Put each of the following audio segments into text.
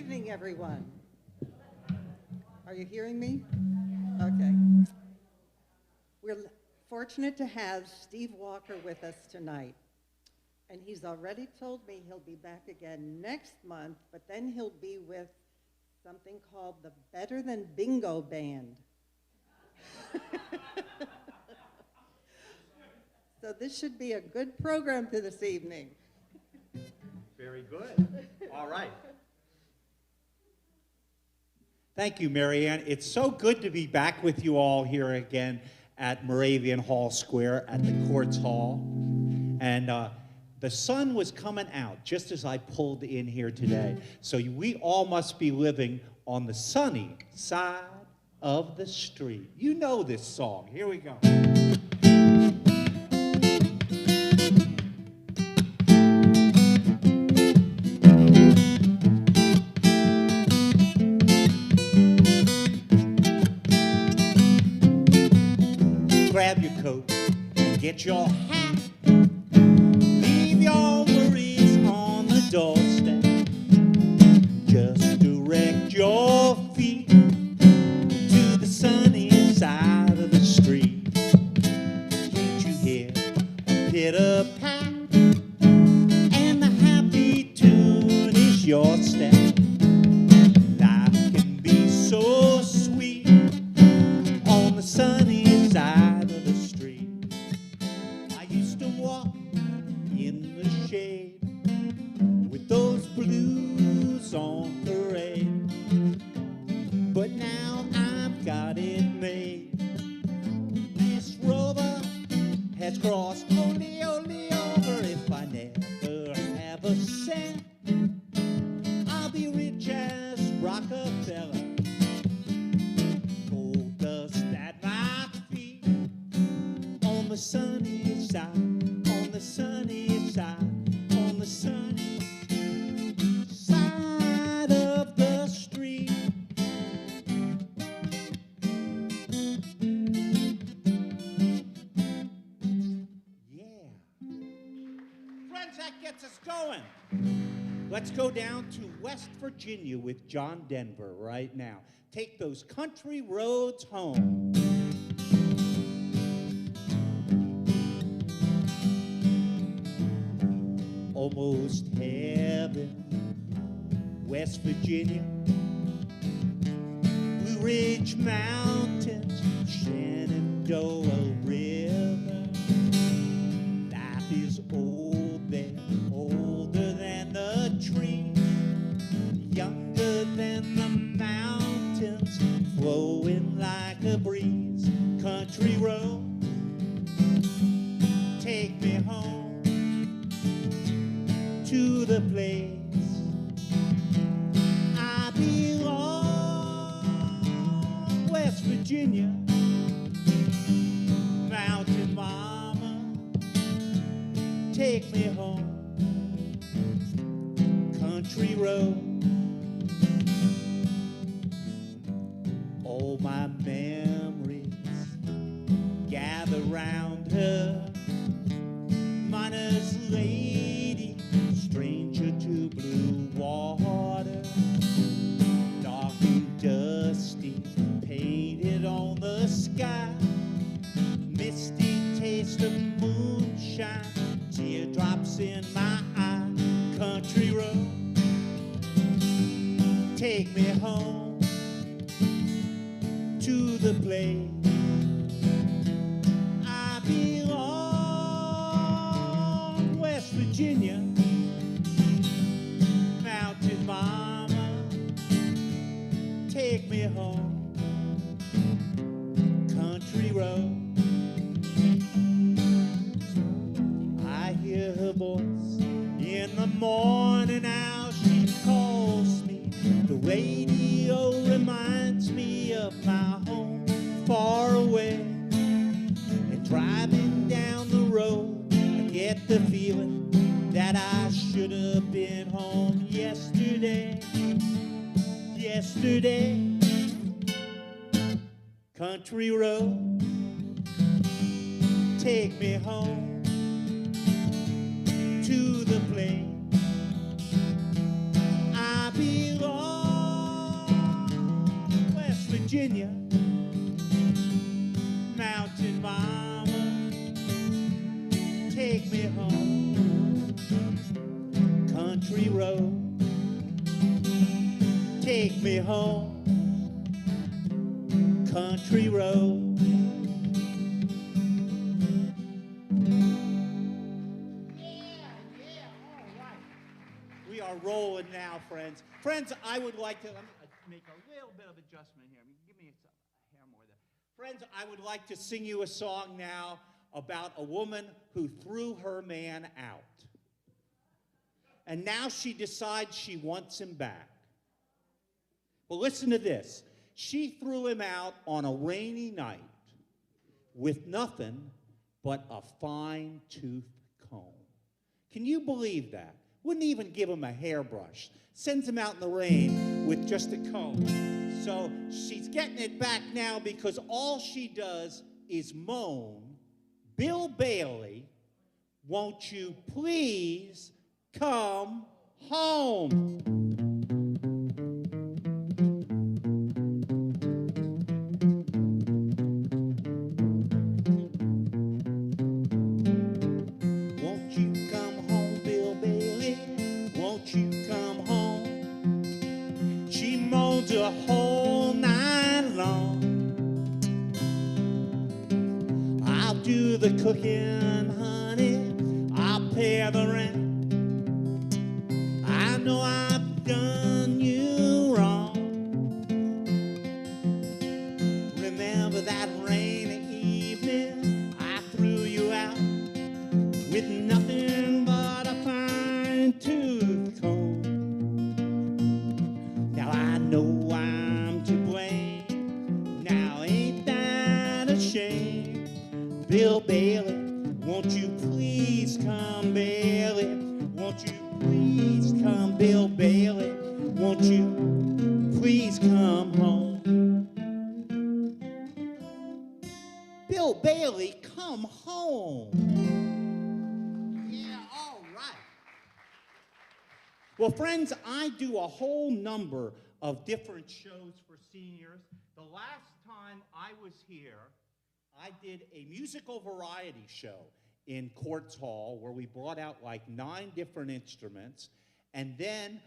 evening, everyone. Are you hearing me? Okay. We're fortunate to have Steve Walker with us tonight. And he's already told me he'll be back again next month, but then he'll be with something called the Better Than Bingo Band. So this should be a good program for this evening. Very good. All right. Thank you, Marianne. It's so good to be back with you all here again at Moravian Hall Square at the Courts Hall. And the sun was coming out just as I pulled in here today. So we all must be living on the sunny side of the street. You know this song. Here we go. Grab your coat and get your hat. Leave your worries on the doorstep. Just direct your feet to the sunny side of the street. Can't you hear a pitter-pat? And the happy tune is your step. Life can be so sweet on the sunny side of the street. I used to walk in the shade with those blues on parade, but now I've got it made. This rover has crossed only over. If I never have a cent, I'll be rich as Rockefeller. Gold dust at my feet on the sunny side, on the sunny side, on the sunny side of the street. Yeah. Friends, that gets us going. Let's go down to West Virginia with John Denver right now. Take those country roads home. Almost heaven, West Virginia, Blue Ridge Mountains, Shenandoah River. Life is old there, older than the trees, younger than the mountains, flowing like a breeze. Country road, take me home to the place I belong. West Virginia, mountain mama, take me home. Country road, all my memories gather round her. Miner's lady, stranger to blue water, dark and dusty, painted on the sky, misty taste of moonshine, teardrops in my eye. Country road, take me home to the place I belong. West Virginia, mountain mama, take me home. Country road, I hear her voice in the morning hour. She calls me. The radio reminds me of my home far away. And driving down the road, I get the feeling that I should have been home yesterday. Yesterday. Country road, take me home to the place I belong. take me home, country road. We are rolling now, friends. Friends, I would like to, let me make a little bit of adjustment here. Give me a hair more there. Friends, I would like to sing you a song now about a woman who threw her man out. And now she decides she wants him back. Well, listen to this. She threw him out on a rainy night with nothing but a fine-tooth comb. Can you believe that? Wouldn't even give him a hairbrush. Sends him out in the rain with just a comb. So she's getting it back now because all she does is moan, "Bill Bailey, won't you please come home?" Won't you come home, Bill Bailey? Won't you come home? She moans a whole night long. I'll do the cooking, honey. I'll pay the rent. I know I've done you wrong. Remember that rainy evening I threw you out with nothing but a fine-tooth comb. Now I know I'm to blame. Now ain't that a shame? Bill Bailey, won't you please come, Bailey? Won't you please come, Bill Bailey? Won't you please come home? Bill Bailey, come home. Yeah, all right. Well, friends, I do a whole number of different shows for seniors. The last time I was here, I did a musical variety show in Courts Hall where we brought out like 9 different instruments. And then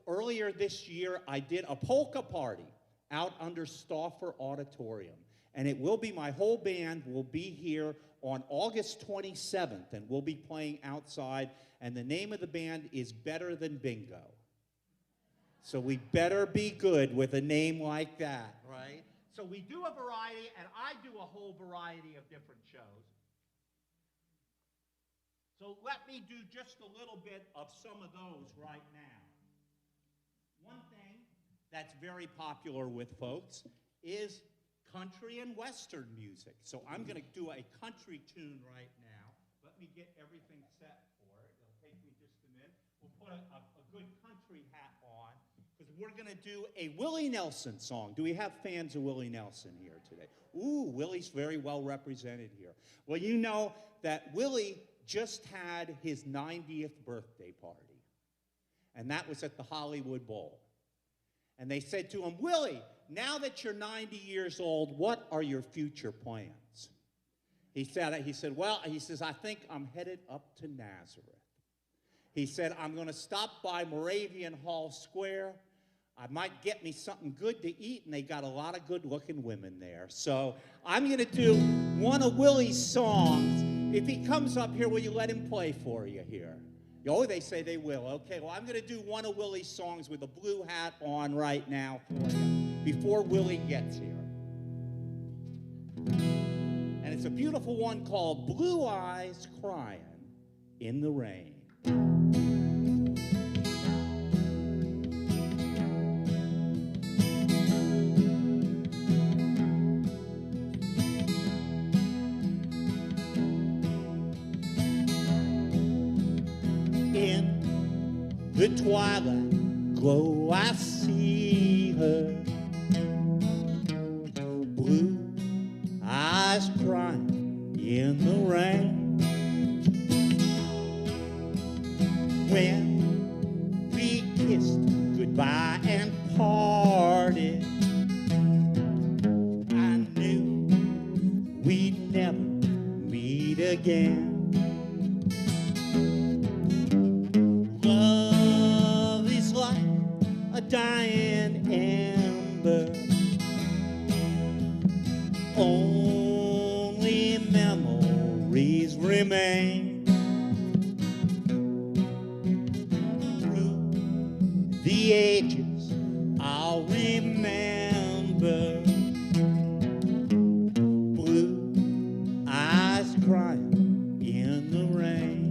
earlier this year, I did a polka party out under Stauffer Auditorium. And it will be, my whole band will be here on August 27th, and we'll be playing outside. And the name of the band is Better Than Bingo. So we better be good with a name like that, right? So we do a variety, and I do a whole variety of different shows. So let me do just a little bit of some of those right now. One thing that's very popular with folks is country and western music. So I'm going to do a country tune right now. Let me get everything set for it. It'll take me just a minute. We'll put a good country hat on because we're going to do a Willie Nelson song. Do we have fans of Willie Nelson here today? Ooh, Willie's very well represented here. Well, you know that Willie just had his 90th birthday party, and that was at the Hollywood Bowl. And they said to him, "Willie, now that you're 90 years old, what are your future plans?" He said, I think I'm headed up to Nazareth. He said, I'm going to stop by Moravian Hall Square. I might get me something good to eat, and they got a lot of good-looking women there. So I'm going to do one of Willie's songs. If he comes up here, will you let him play for you here? Oh, they say they will. Okay, well, I'm going to do one of Willie's songs with a blue hat on right now for you before Willie gets here. And it's a beautiful one called Blue Eyes Crying in the Rain. In the twilight glow I see her, blue eyes crying in the rain. When we kissed goodbye and parted, I knew we'd never meet again. Love is like a dying memories remain. Through the ages, I'll remember blue eyes crying in the rain.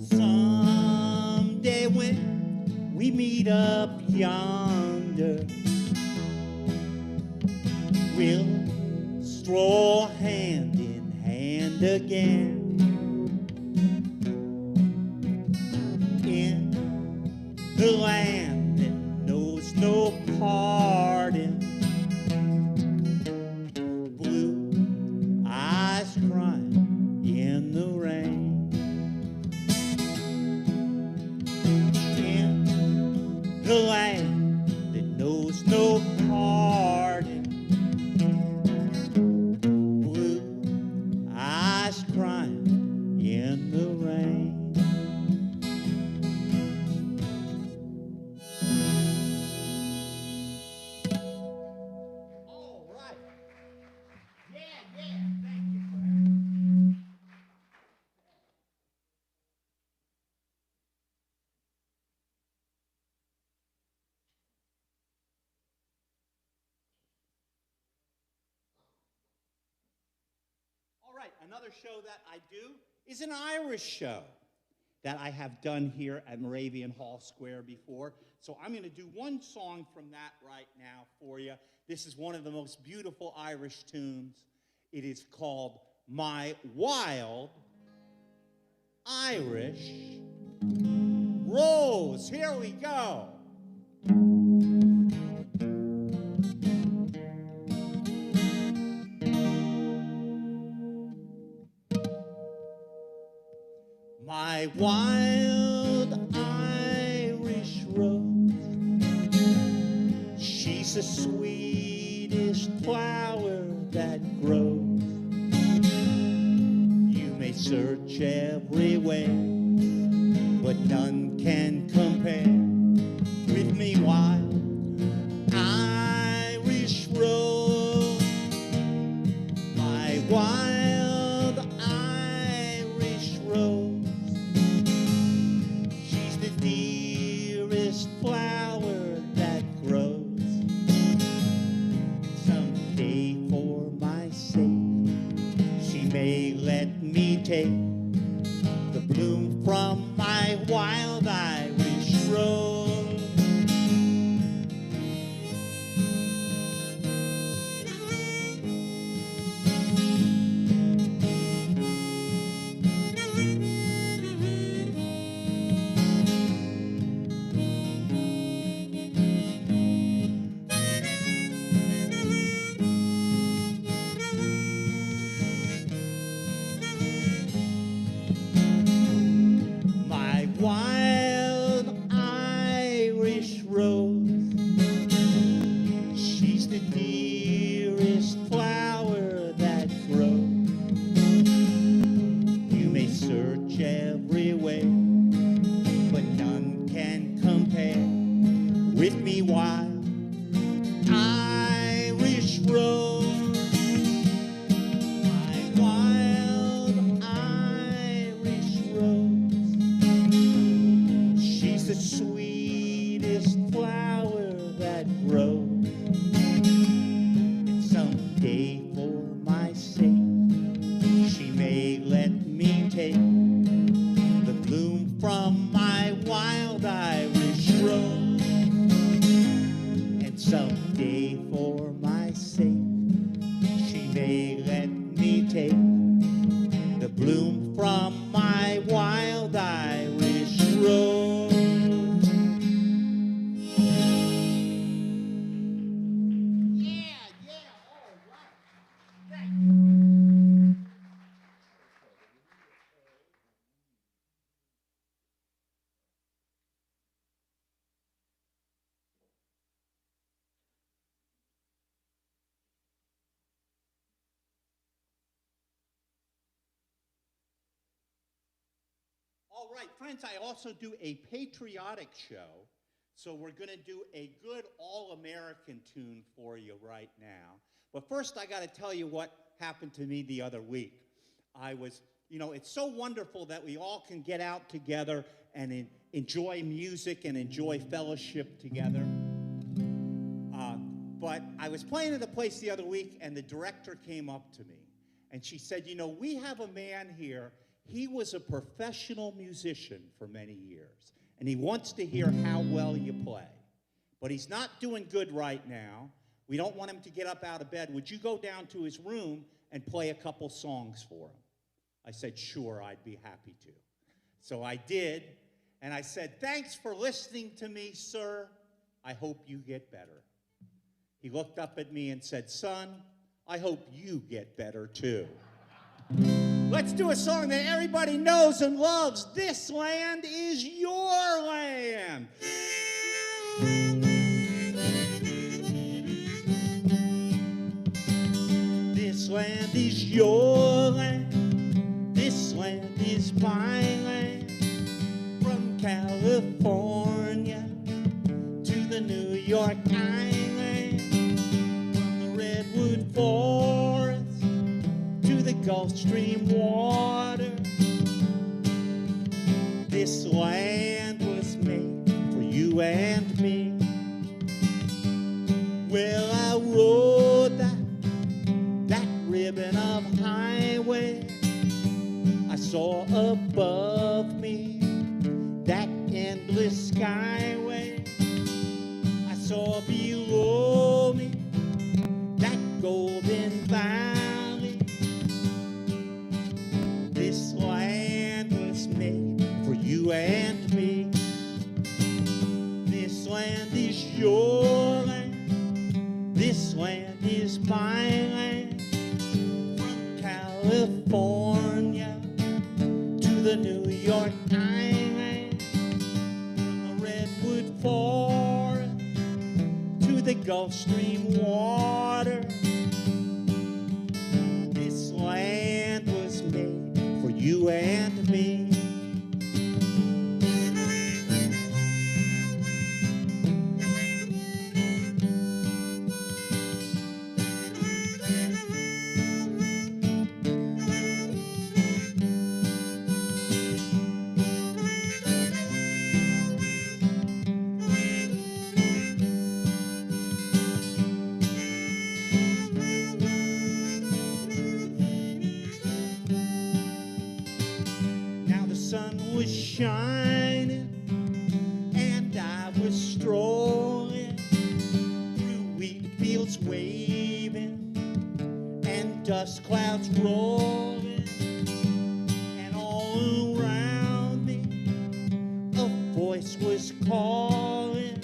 Someday when we meet up yonder, we'll stroll hand in hand again in the land that knows no pardon. Blue eyes crying in the rain. In the land that knows no pardon. Blue eyes crying in the rain. All right. Yeah, thank you, Claire. All right, another show that I do is an Irish show that I have done here at Moravian Hall Square before. So I'm going to do one song from that right now for you. This is one of the most beautiful Irish tunes. It is called My Wild Irish Rose. Here we go. My wild Irish rose, she's the sweetest flower that grows. You may search everywhere, but none can compare with me, wild Irish rose. My wild Irish rose, dearest flower that grows. Someday for my sake, she may let me take the bloom from my wild Irish rose. Wild Irish rose, she's the dearest flower that grows. You may search everywhere, but none can compare with me, wild Irish rose. My wild Irish rose, the sweetest flower that grows. And someday for my sake, she may let me take the bloom from my wild Irish rose. And someday for my sake, she may let me take the bloom from my wild Irish rose. Yeah. All right, friends, I also do a patriotic show, so we're going to do a good all-American tune for you right now. But first, I got to tell you what happened to me the other week. It's so wonderful that we all can get out together and enjoy music and enjoy fellowship together. But I was playing at a place the other week, and the director came up to me, and she said, we have a man here. He was a professional musician for many years, and he wants to hear how well you play. But he's not doing good right now. We don't want him to get up out of bed. Would you go down to his room and play a couple songs for him? I said, sure, I'd be happy to. So I did, and I said, thanks for listening to me, sir. I hope you get better. He looked up at me and said, son, I hope you get better too. Let's do a song that everybody knows and loves. This land is your land. This land is your land. This land is my land. From California to the New York Island. From the Redwood Forest to the Gulf Stream water. This land was made for you and me. Well, I rode that ribbon of highway. I saw above me that endless skyway. I saw below me that golden valley. This land was made for you and me. This land is your land. This land is my land. From California to the New York Island. From the Redwood Forest to the Gulf Stream water. This land was made for you and me. Shining, and I was strolling through wheat fields waving, and dust clouds rolling, and all around me a voice was calling.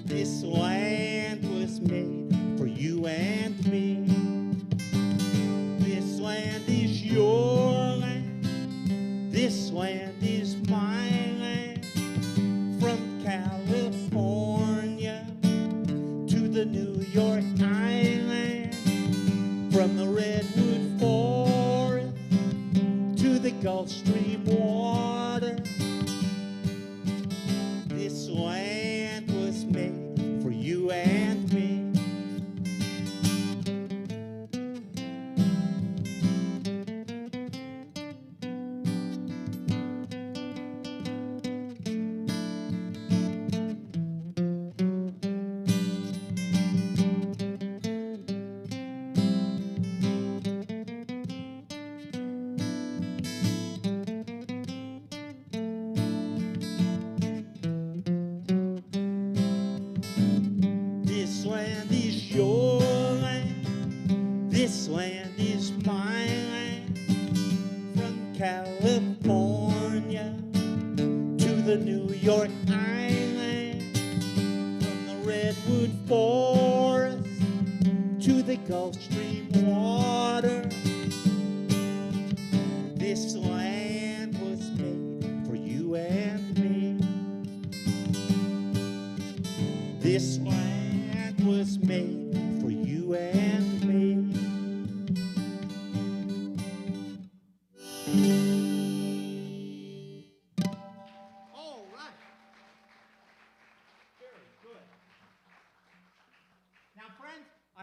This land was made for you and me. This land is your land. This land is my land. From California to the New York Island. From the Redwood Forest to the Gulf Stream water. This land was made for you and me. This land is your land. This land is my land. From California to the New York Island. From the Redwood Forest to the Gulf Stream water. This land was made for you and me. This land was made for you and me.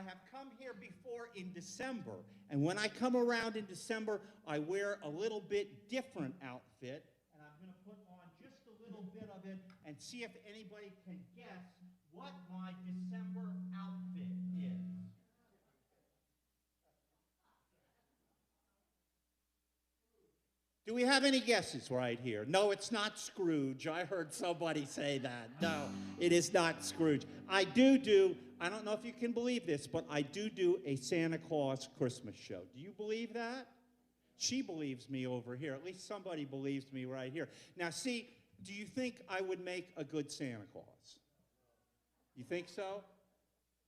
I have come here before in December, and when I come around in December, I wear a little bit different outfit, and I'm going to put on just a little bit of it and see if anybody can guess what my December outfit is. Do we have any guesses right here? No, it's not Scrooge. I heard somebody say that. No, it is not Scrooge. I don't know if you can believe this, but I do a Santa Claus Christmas show. Do you believe that? She believes me over here. At least somebody believes me right here. Now, see, do you think I would make a good Santa Claus? You think so?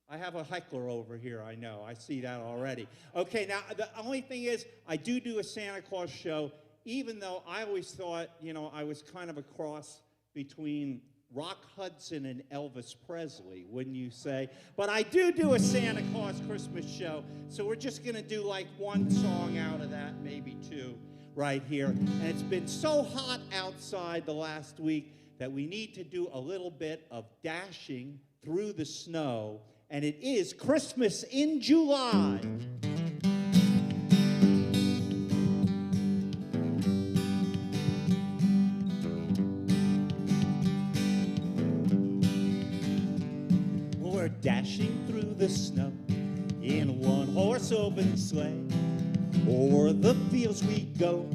I have a heckler over here, I know. I see that already. Okay, now, the only thing is, I do a Santa Claus show, even though I always thought, I was kind of a cross between Rock Hudson and Elvis Presley, wouldn't you say? But I do a Santa Claus Christmas show, so we're just going to do like one song out of that, maybe two, right here. And it's been so hot outside the last week that we need to do a little bit of dashing through the snow, and it is Christmas in July. We're dashing through the snow in a one-horse open sleigh. O'er the fields we go,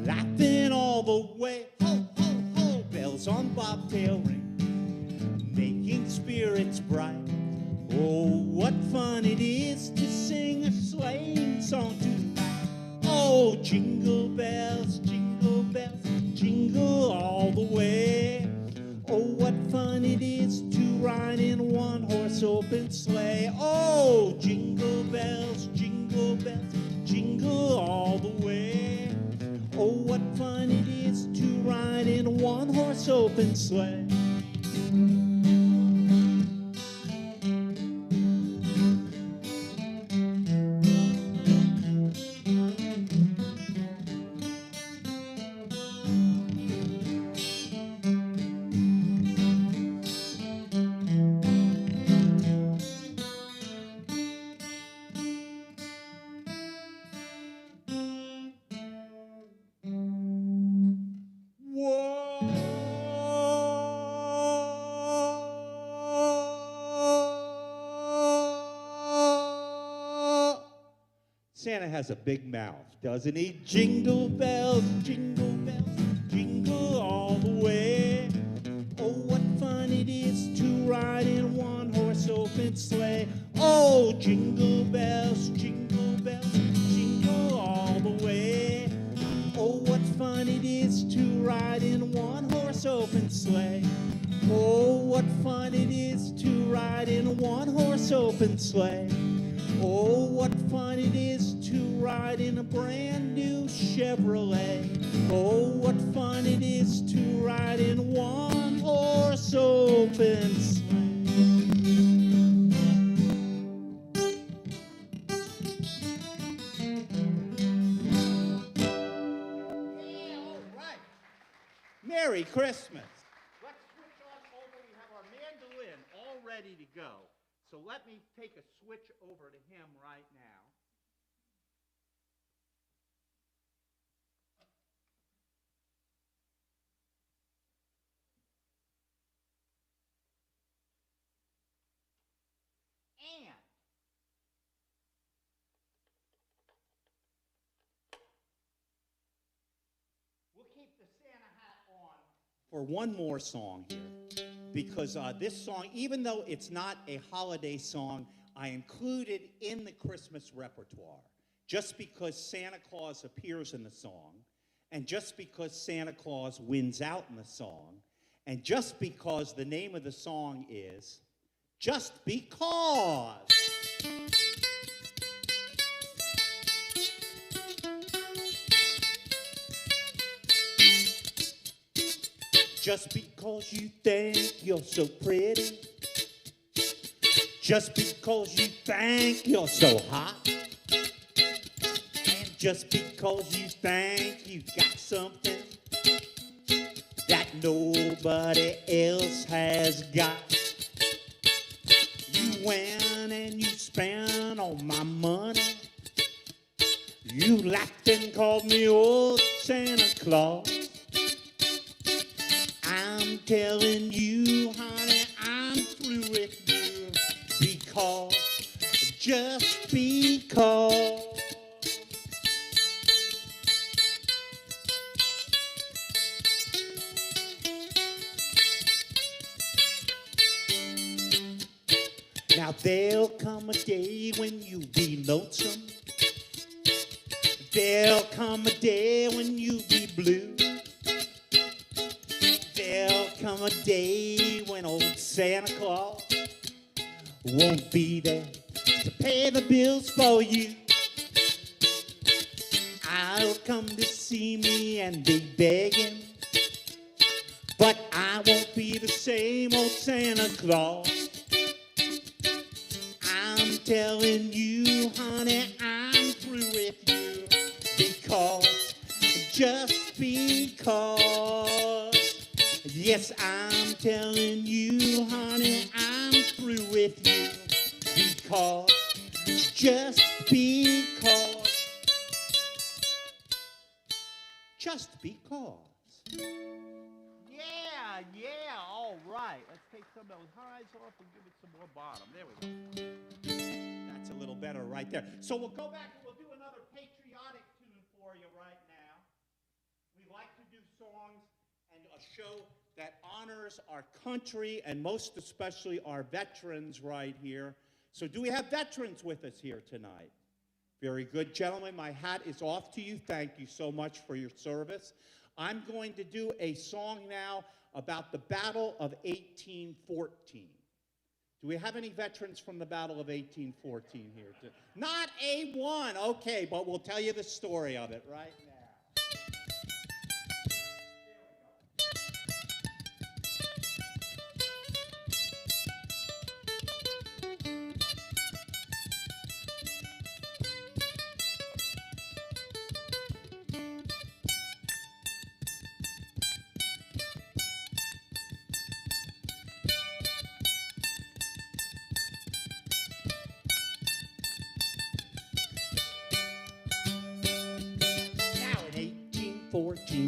laughing all the way. Ho, ho, ho, bells on bobtail ring, making spirits bright. Oh, what fun it is to sing a sleighing song tonight. Oh, jingle bells, jingle all the way. Oh, what fun it is to ride in a one-horse open sleigh. Oh, jingle bells, jingle all the way. Oh, what fun it is to ride in a one-horse open sleigh. Santa has a big mouth, doesn't he? Jingle bells, jingle all the way. Oh, what fun it is to ride in a one-horse open sleigh. Oh, jingle bells, jingle all the way. Oh, what fun it is to ride in a one-horse open sleigh. Oh, what fun it is to ride in a one-horse open sleigh. Oh, what fun it is to ride in a brand new Chevrolet. Oh, what fun it is to ride in a one-horse open sleigh. Yeah, all right. Merry Christmas. Let's switch on over. We have our mandolin all ready to go. So let me take a switch over to him right now. And we'll keep the Santa hat on for one more song here. Because this song, even though it's not a holiday song, I included in the Christmas repertoire. Just because Santa Claus appears in the song, and just because Santa Claus wins out in the song, and just because the name of the song is Just Because. Just because you think you're so pretty, just because you think you're so hot, and just because you think you got something that nobody else has got, you went and you spent all my money. You laughed and called me old Santa Claus. I'm telling you, honey, I'm through with you because, just because. Now there'll come a day when you'll be lonesome. There'll come a day when you'll be blue. There'll come a day when old Santa Claus won't be there to pay the bills for you. I'll come to see me and be begging, but I won't be the same old Santa Claus. I'm telling you, honey, I'm through with you because, just because. Yes, I'm telling you, honey, I'm through with you because, just because. Just because. Yeah, all right. Let's take some of those highs off and give it some more bottom. There we go. That's a little better right there. So we'll go back and we'll do another patriotic tune for you right now. We like to do songs and a show that honors our country and most especially our veterans right here. So do we have veterans with us here tonight? Very good, gentlemen. My hat is off to you. Thank you so much for your service. I'm going to do a song now about the Battle of 1814. Do we have any veterans from the Battle of 1814 here? Not a one. Okay, but we'll tell you the story of it right now.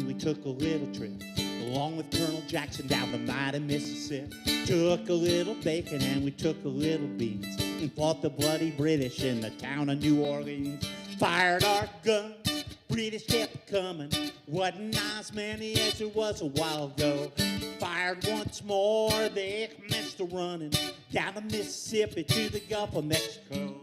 We took a little trip along with Colonel Jackson down the mighty Mississippi. Took a little bacon and we took a little beans and fought the bloody British in the town of New Orleans. Fired our guns, British kept coming. Wasn't as many as there was a while ago. Fired once more, they commenced to running down the Mississippi to the Gulf of Mexico.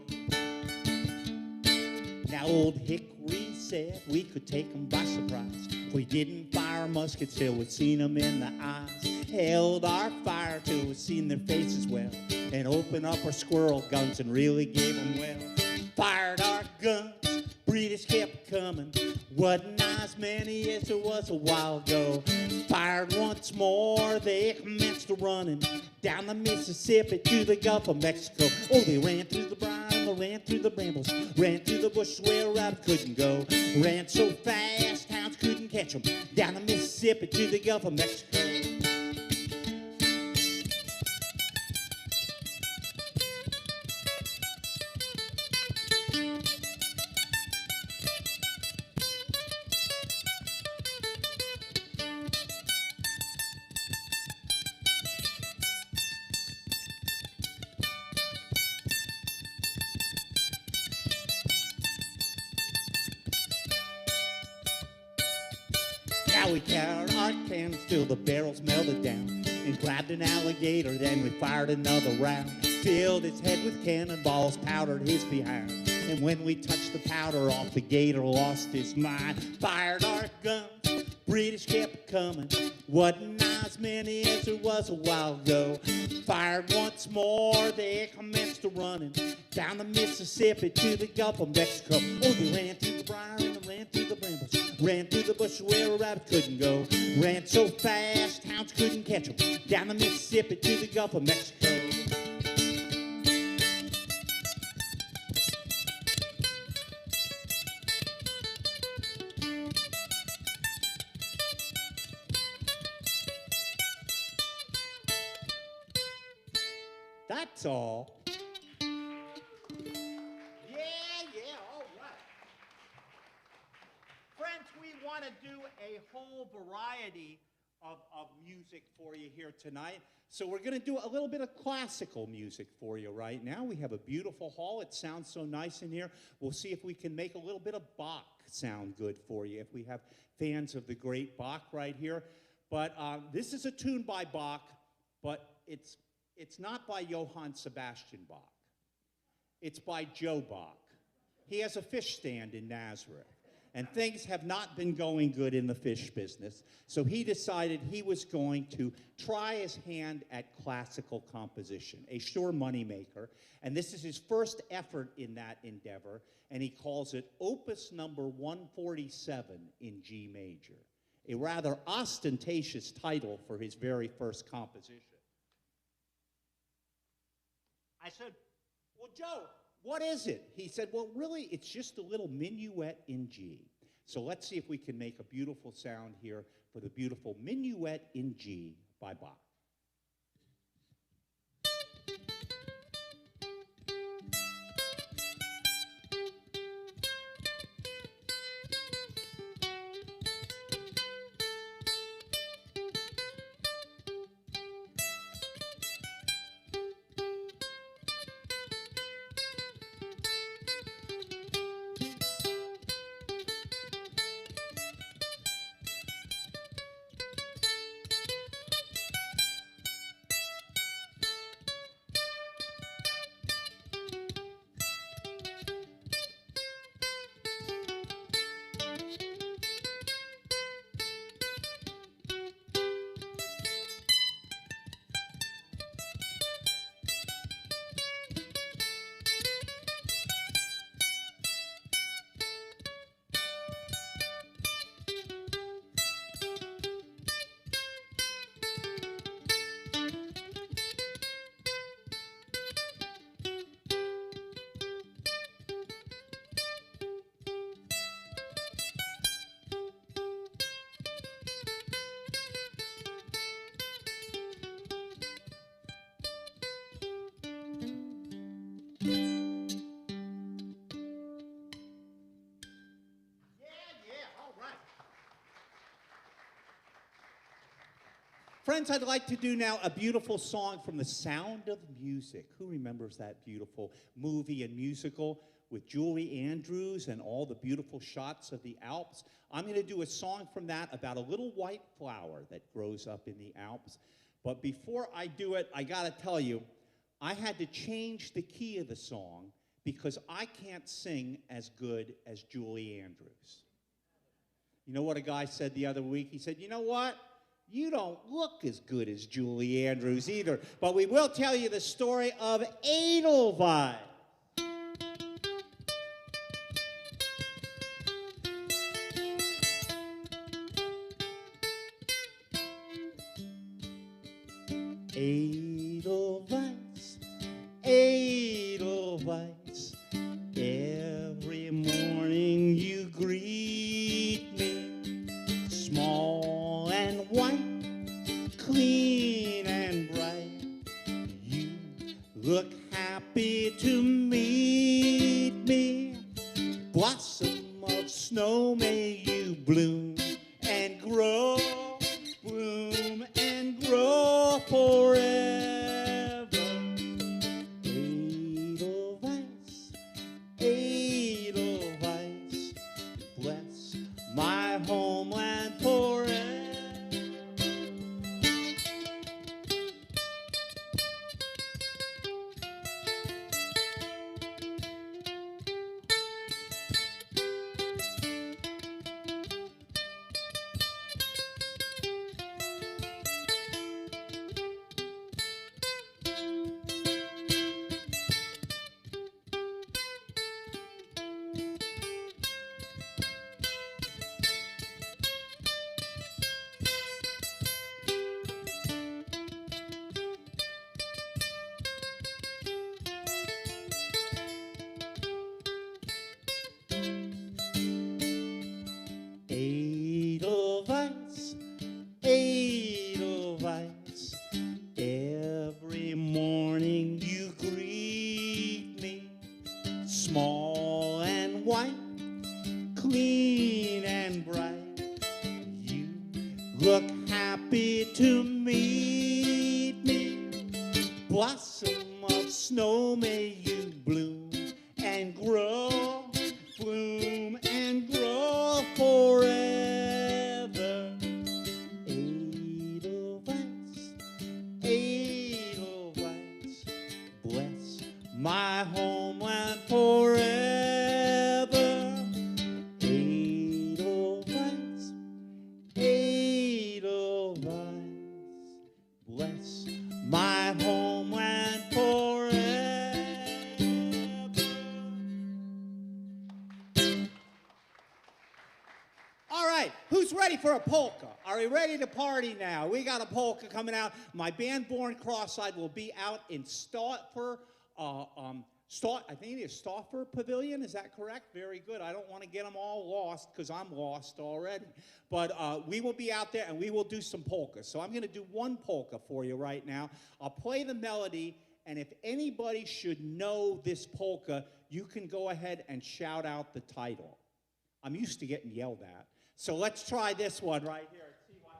Now old Hickory said we could take them by surprise. We didn't fire muskets till we seen them in the eyes. Held our fire till we seen their faces well. And opened up our squirrel guns and really gave them well. Fired our guns, British kept coming. Wasn't as many as there was a while ago. Fired once more, they commenced to running down the Mississippi to the Gulf of Mexico. Oh, they ran through the briar, they ran through the brambles, ran through the bushes where a rabbit couldn't go. Ran so fast, hounds couldn't catch them. Down the Mississippi to the Gulf of Mexico. Now we carried our cannons till the barrels melted down and grabbed an alligator, then we fired another round. Filled his head with cannonballs, powdered his behind. And when we touched the powder off, the gator lost his mind. Fired our guns, British kept coming. Wasn't as many as there was a while ago. Fired once more, they commenced to running down the Mississippi to the Gulf of Mexico. Oh, they ran through the briar and they ran through the brambles. Ran through the bush where a rabbit couldn't go. Ran so fast, hounds couldn't catch them. Down the Mississippi to the Gulf of Mexico. That's all. wonderful variety of music for you here tonight. So we're going to do a little bit of classical music for you right now. We have a beautiful hall. It sounds so nice in here. We'll see if we can make a little bit of Bach sound good for you, if we have fans of the great Bach right here. But this is a tune by Bach, but it's not by Johann Sebastian Bach. It's by Joe Bach. He has a fish stand in Nazareth, and things have not been going good in the fish business, so he decided he was going to try his hand at classical composition, a sure moneymaker, and this is his first effort in that endeavor, and he calls it Opus number 147 in G major, a rather ostentatious title for his very first composition. I said, well, Joe, what is it? He said, well, really, it's just a little minuet in G. So let's see if we can make a beautiful sound here for the beautiful Minuet in G by Bach. Friends, I'd like to do now a beautiful song from The Sound of Music. Who remembers that beautiful movie and musical with Julie Andrews and all the beautiful shots of the Alps? I'm going to do a song from that about a little white flower that grows up in the Alps. But before I do it, I got to tell you, I had to change the key of the song because I can't sing as good as Julie Andrews. You know what a guy said the other week? He said, you know what? You don't look as good as Julie Andrews either, but we will tell you the story of Edelweiss. Edelweiss, Edelweiss, every morning you greet me, small and white, clean and bright. You look happy to meet me. Blossom of snow, may you bloom and grow, bloom and grow forever. Edelweiss, Edelweiss, bless my homeland forever. Edelweiss, Edelweiss, every morning you greet me, small and white, clean and bright. You So may you bloom and grow forever. Edelweiss, Edelweiss, bless my homeland forever. Edelweiss, Edelweiss, bless my homeland forever. All right, who's ready for a polka? Are we ready to party now? We got a polka coming out. My band, Born Cross-Eyed, will be out in Stauffer, I think it is Stauffer Pavilion. Is that correct? Very good. I don't want to get them all lost because I'm lost already. But we will be out there and we will do some polkas. So I'm going to do one polka for you right now. I'll play the melody, and if anybody should know this polka, you can go ahead and shout out the title. I'm used to getting yelled at. So let's try this one right here and see what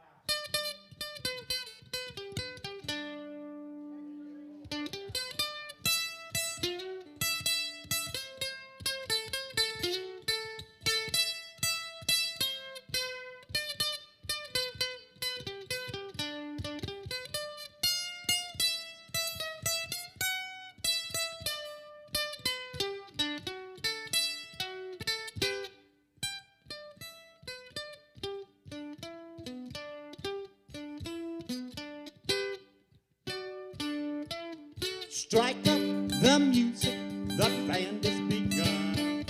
Strike up the music, the band has begun.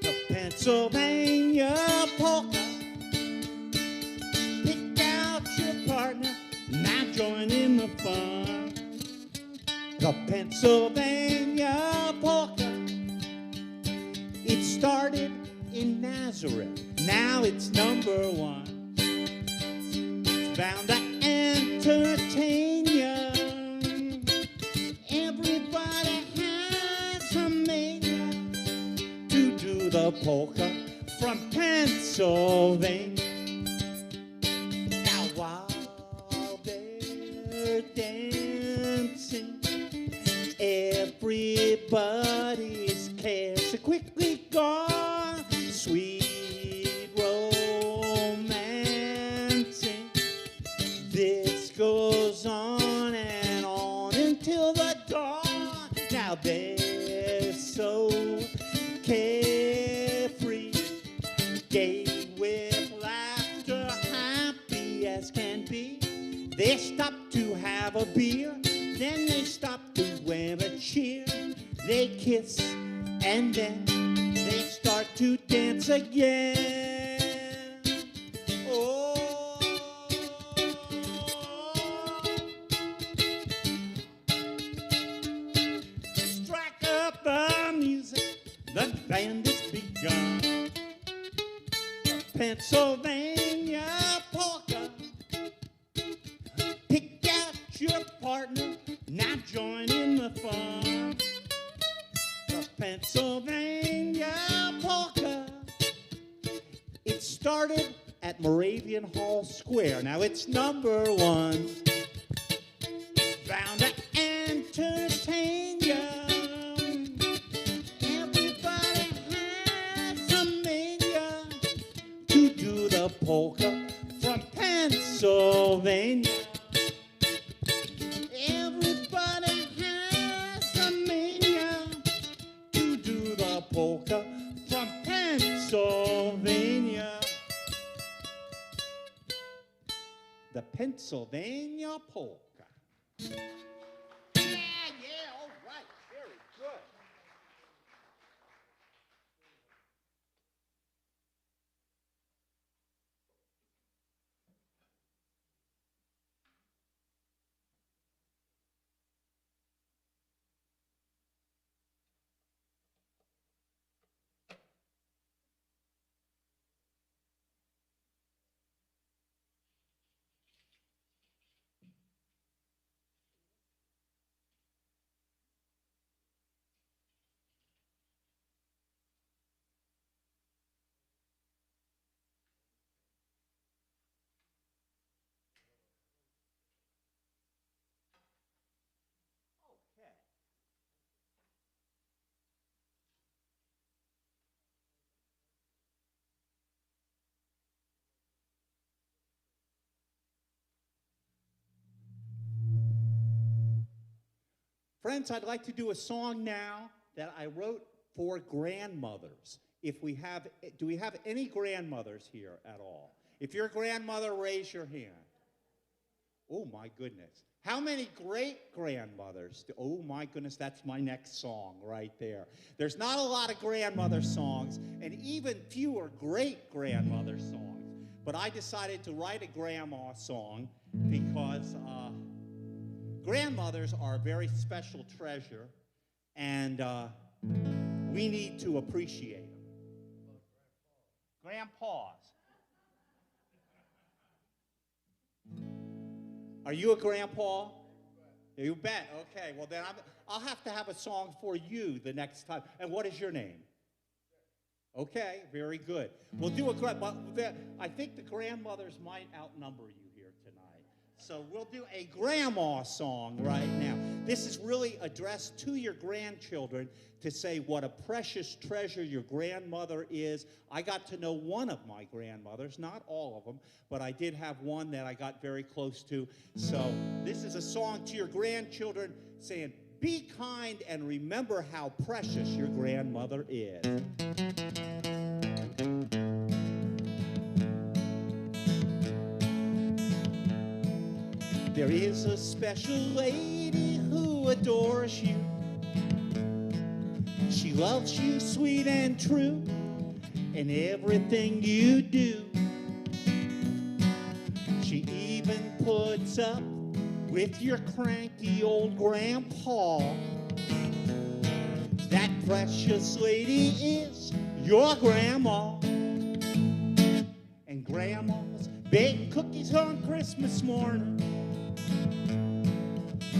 The Pennsylvania polka. Pick out your partner, now join in the fun. The Pennsylvania polka. It started in Nazareth, now it's #1. It's bound to entertain you. The polka from Pennsylvania. Now while they're dancing, everybody's cares are quickly gone. Sweet romancing, this goes on and on until the dawn. Now they're so carefree, gay with laughter, happy as can be. They stop to have a beer, then they stop to wear a cheer. They kiss, and then they start to dance again. Oh, strike up the music, the band has begun. The Pennsylvania polka. Pick out your partner, now join in the fun. The Pennsylvania polka. It started at Moravian Hall Square. Now it's #1. It's bound to entertain you. Polka from Pennsylvania. Everybody has a mania to do the polka from Pennsylvania. The Pennsylvania polka. Yeah, all right, very good. Friends, I'd like to do a song now that I wrote for grandmothers. Do we have any grandmothers here at all? If you're a grandmother, raise your hand. Oh, my goodness. How many great-grandmothers? Oh, my goodness, that's my next song right there. There's not a lot of grandmother songs, and even fewer great-grandmother songs. But I decided to write a grandma song because grandmothers are a very special treasure, and we need to appreciate them. Grandpas. Are you a grandpa? You bet. Okay, well then I'll have to have a song for you the next time. And what is your name? Okay, very good. We'll do I think the grandmothers might outnumber you here tonight. So we'll do a grandma song right now. This is really addressed to your grandchildren to say what a precious treasure your grandmother is. I got to know one of my grandmothers, not all of them, but I did have one that I got very close to. So this is a song to your grandchildren saying, be kind and remember how precious your grandmother is. There is a special lady who adores you. She loves you sweet and true in everything you do. She even puts up with your cranky old grandpa. That precious lady is your grandma. And grandmas bake cookies on Christmas morning.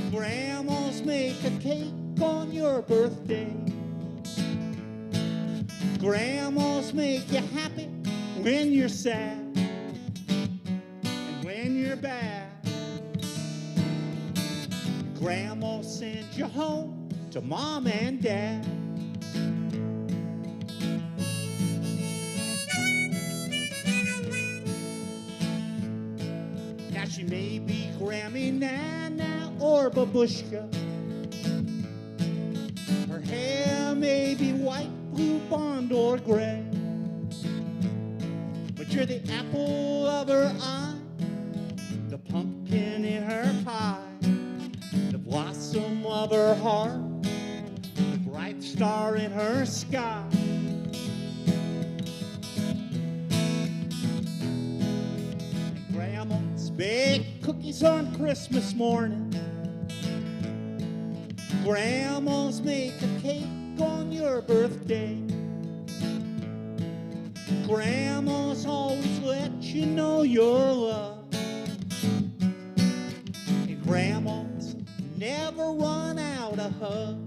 Grandmas make a cake on your birthday. Grandmas make you happy when you're sad and when you're bad. Grandma sends you home to mom and dad. Now she may be Grammy Nana or Babushka. Her hair may be white, blue, blonde, or gray. But you're the apple of her eye, the pumpkin in her pie, the blossom of her heart, the bright star in her sky. And grandmas bake cookies on Christmas morning. Grandmas make a cake on your birthday. Grandmas always let you know you're loved. And grandmas never run out of hugs.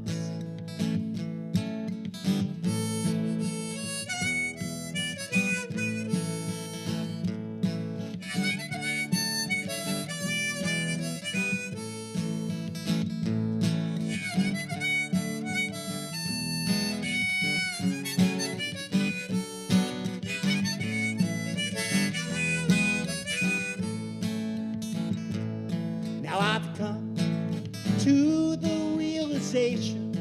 Now I've come to the realization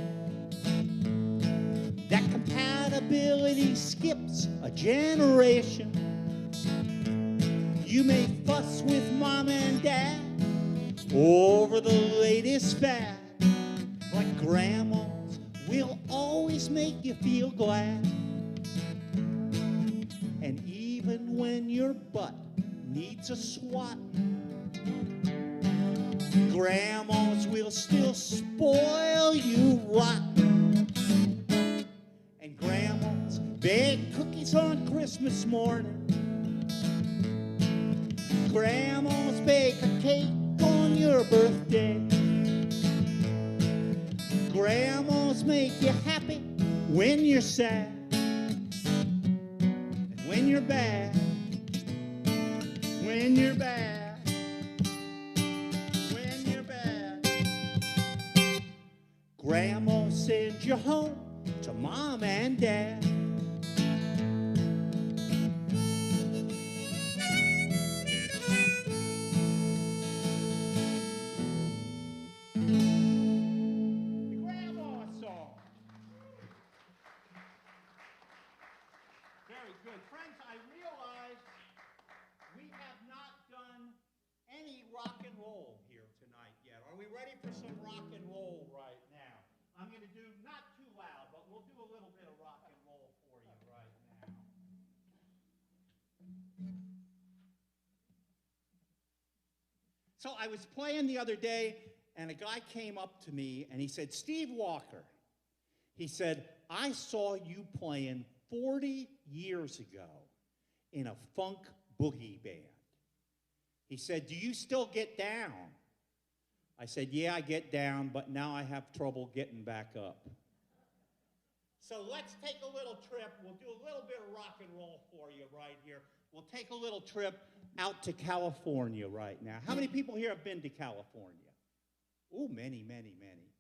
that compatibility skips a generation. You may fuss with mom and dad over the latest fad, but grandmas will always make you feel glad. And even when your butt needs a swatting, grandmas will still spoil you rotten. And grandmas bake cookies on Christmas morning. Grandmas bake a cake on your birthday. Grandmas make you happy when you're sad and when you're bad. When you're bad. Grandma sends you home to mom and dad. not too loud, but we'll do a little bit of rock and roll for you right now. So I was playing the other day, and a guy came up to me, and he said, Steve Walker, he said, I saw you playing 40 years ago in a funk boogie band. He said, do you still get down? I said, yeah, I get down, but now I have trouble getting back up. So let's take a little trip. We'll do a little bit of rock and roll for you right here. We'll take a little trip out to California right now. How many people here have been to California? Oh, many, many, many.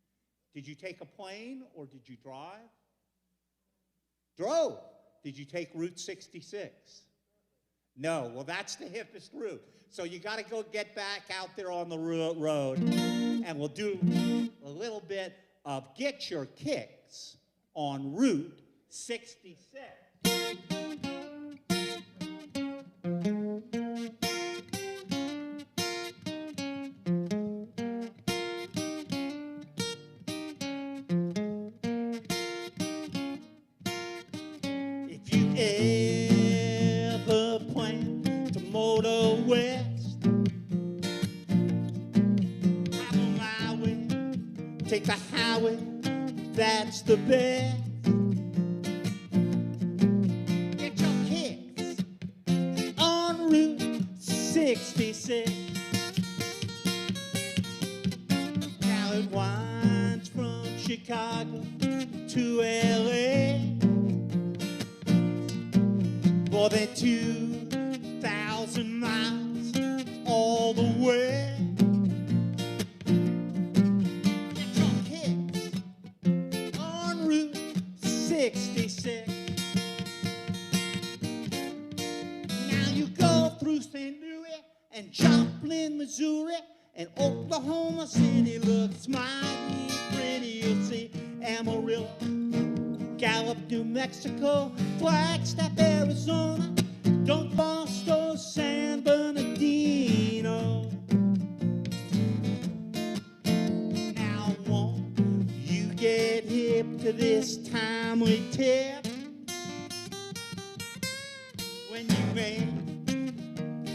Did you take a plane or did you drive? Drove. Did you take Route 66? No. Well, that's the hippest route. So you got to go get back out there on the road, and we'll do a little bit of Get Your Kicks on Route 66. If you ever plan to motor west, travel my way, take the highway, that's the best. Get your kicks on Route 66. Now it winds from Chicago to LA. More than 2,000 miles all the way. Get your kicks on Route 66. Now you go through St. Louis and Joplin, Missouri, and Oklahoma City looks mighty pretty. You'll see Amarillo, Gallup, New Mexico, Flagstaff, Arizona, Don Bosco, San Bernardino. Now won't you get hip to this timely tip when you make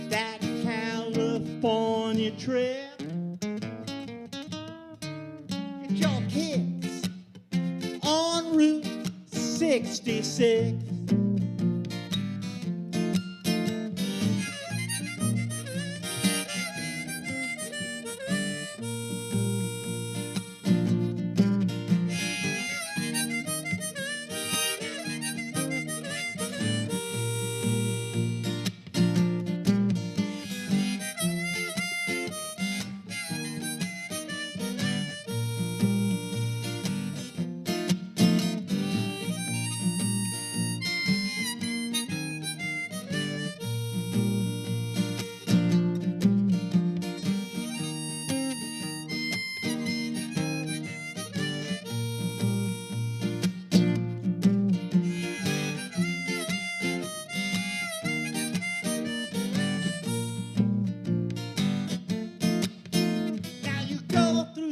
that California trip? Get your kicks on Route 66.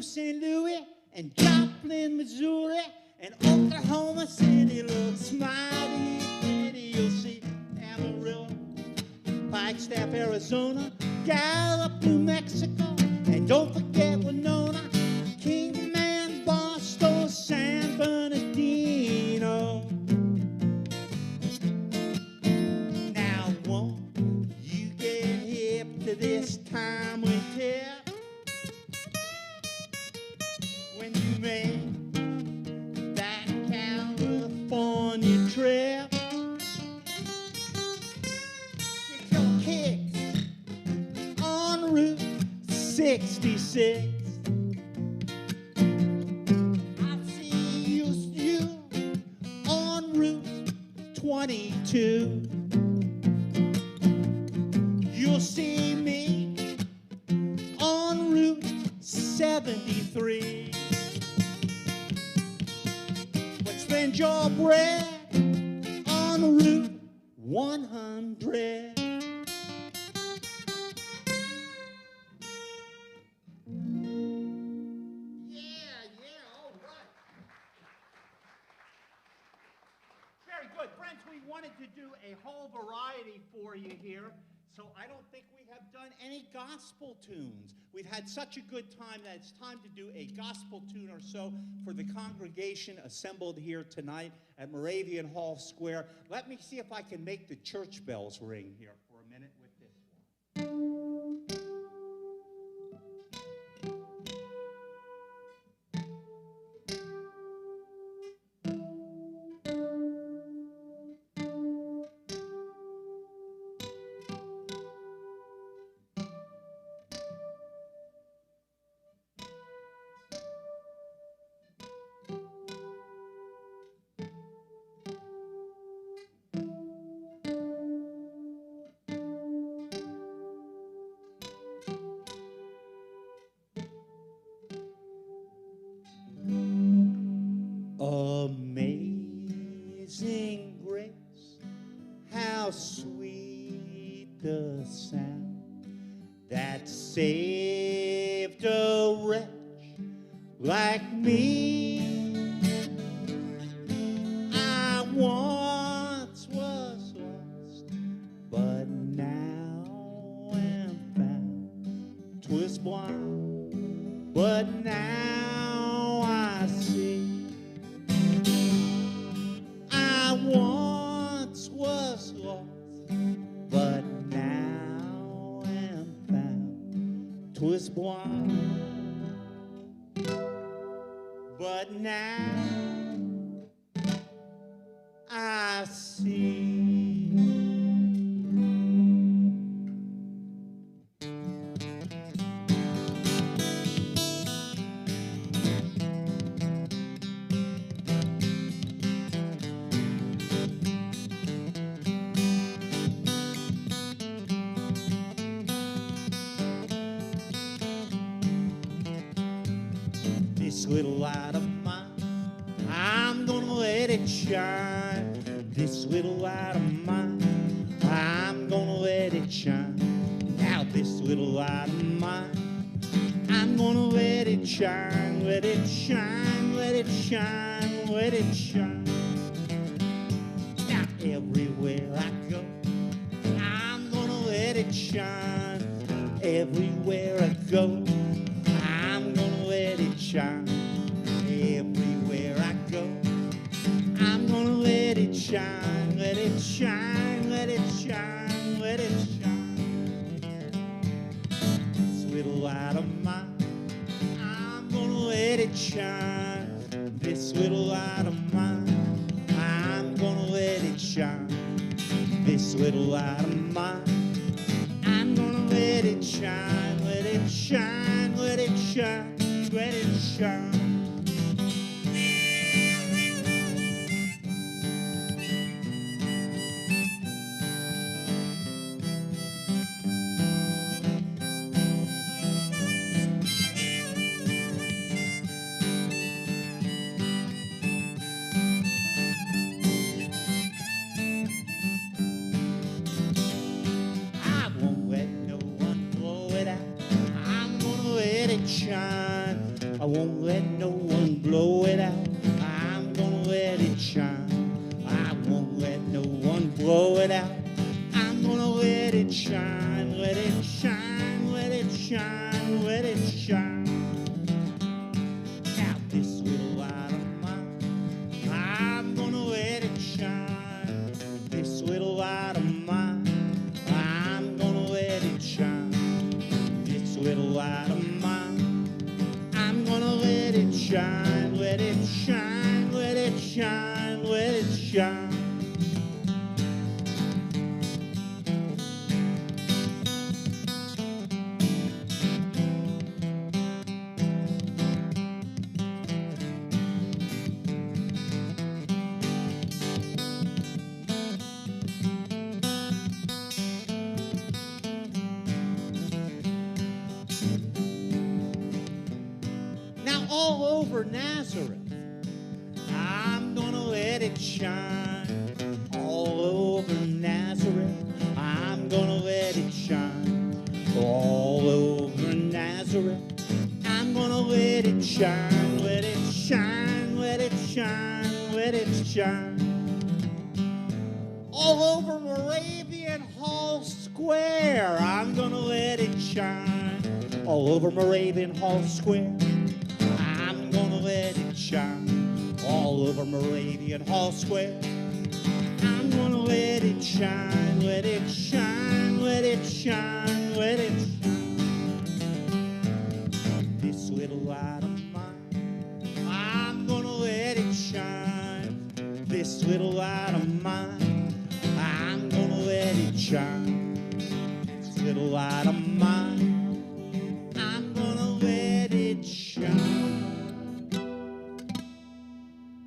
St. Louis and Joplin, Missouri, and Oklahoma City looks mighty pretty. You'll see Amarillo, Flagstaff, Arizona, Gallup, New Mexico, and don't forget Winona, Kingman, Boston, San Bernardino. Now won't you get hip to this timely tip when you make that California trip? Get your kicks on Route 66. I'll see you on Route 22. You'll see me on Route 73. But spend your bread on Route 100. Yeah, all right. we wanted to do a whole variety for you here, so I don't think we have done any gospel tunes. We've had such a good time that it's time to do a gospel tune or so for the congregation assembled here tonight at Moravian Hall Square. Let me see if I can make the church bells ring here for a minute with this one. Amazing grace, how sweet the sound that saved a wretch like me. I once was lost, but now am found. 'Twas blind, but now I see. I once was lost, but now am found. 'Twas blind, but now I see. This little light of mine, I'm gonna let it shine. This little light of mine, I'm gonna let it shine. Now this little light of mine, I'm gonna let it shine, let it shine, let it shine, let it shine. Now everywhere I go, I'm gonna let it shine. Everywhere I go, I'm gonna let it shine. Everywhere I go, I'm gonna let it shine, let it shine, let it shine, let it shine. This little light of mine, I'm gonna let it shine. This little light of mine, I'm gonna let it shine. This little light of mine, I'm gonna let it shine, let it shine, let it shine, let it shine. I won't let no one blow it out. I'm gonna let it shine. I won't let no one blow it out. I'm gonna let it shine. I won't let no one blow it out. I'm gonna let it shine, let it shine, let it shine, let it shine. Now this little light of mine, I'm gonna let it shine. This little light of mine, I'm gonna let it shine. This little light of mine, I'm gonna let it shine, let it shine, let it shine, let it shine. Now all over Nazareth, I'm gonna let it shine. All over Nazareth, I'm gonna let it shine. All over Nazareth, I'm gonna let it shine, let it shine, let it shine, let it shine. all over Moravian Hall Square. I'm gonna let it shine all over Moravian Hall Square. I'm gonna let it shine all over Moravian Hall Square. I'm gonna let it shine, let it shine, let it shine, let it shine. This little light of mine, I'm gonna let it shine. This little light of mine, I'm gonna let it shine. This little light of mine, I'm gonna let it shine.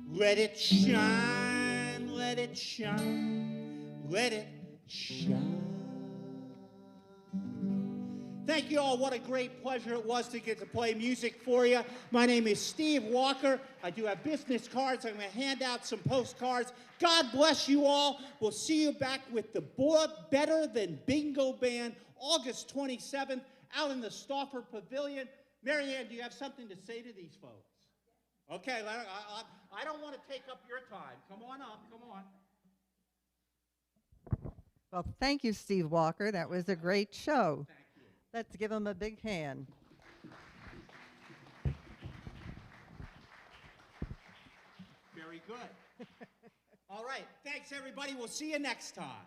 Let it shine, let it shine, let it shine. Thank you all. What a great pleasure it was to get to play music for you. My name is Steve Walker. I do have business cards. I'm going to hand out some postcards. God bless you all. We'll see you back with the Better Than Bingo Band August 27th out in the Stauffer Pavilion. Marianne, do you have something to say to these folks? Okay, I don't want to take up your time. Come on up, come on. Well, thank you, Steve Walker. That was a great show. Thank you. Let's give him a big hand. Very good. All right, thanks everybody. We'll see you next time.